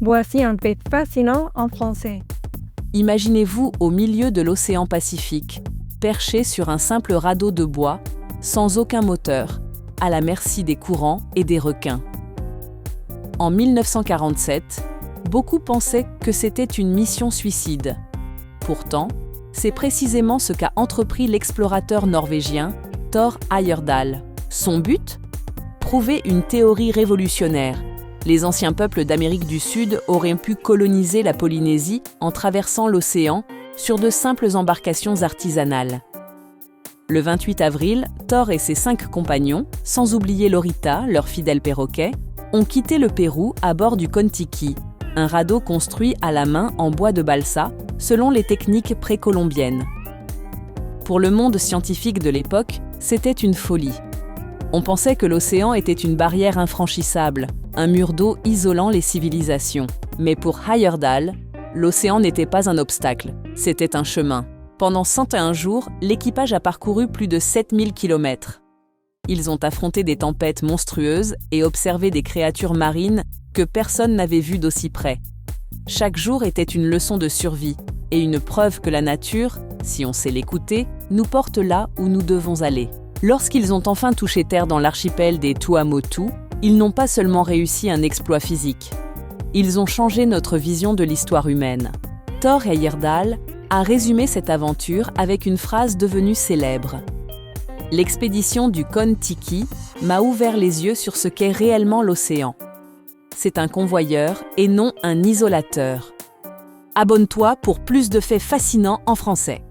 Voici un fait fascinant en français. Imaginez-vous au milieu de l'océan Pacifique, perché sur un simple radeau de bois, sans aucun moteur, à la merci des courants et des requins. En 1947, beaucoup pensaient que c'était une mission suicide. Pourtant, c'est précisément ce qu'a entrepris l'explorateur norvégien Thor Heyerdahl. Son but ? Prouver une théorie révolutionnaire. Les anciens peuples d'Amérique du Sud auraient pu coloniser la Polynésie en traversant l'océan sur de simples embarcations artisanales. Le 28 avril, Thor et ses 5 compagnons, sans oublier Lorita, leur fidèle perroquet, ont quitté le Pérou à bord du Kon-Tiki, un radeau construit à la main en bois de balsa, selon les techniques précolombiennes. Pour le monde scientifique de l'époque, c'était une folie. On pensait que l'océan était une barrière infranchissable, un mur d'eau isolant les civilisations. Mais pour Heyerdahl, l'océan n'était pas un obstacle, c'était un chemin. Pendant 101 jours, l'équipage a parcouru plus de 7000 km. Ils ont affronté des tempêtes monstrueuses et observé des créatures marines que personne n'avait vues d'aussi près. Chaque jour était une leçon de survie et une preuve que la nature, si on sait l'écouter, nous porte là où nous devons aller. Lorsqu'ils ont enfin touché terre dans l'archipel des Tuamotu, ils n'ont pas seulement réussi un exploit physique. Ils ont changé notre vision de l'histoire humaine. Thor Heyerdahl a résumé cette aventure avec une phrase devenue célèbre. « L'expédition du Kon-Tiki m'a ouvert les yeux sur ce qu'est réellement l'océan. C'est un convoyeur et non un isolateur. » Abonne-toi pour plus de faits fascinants en français.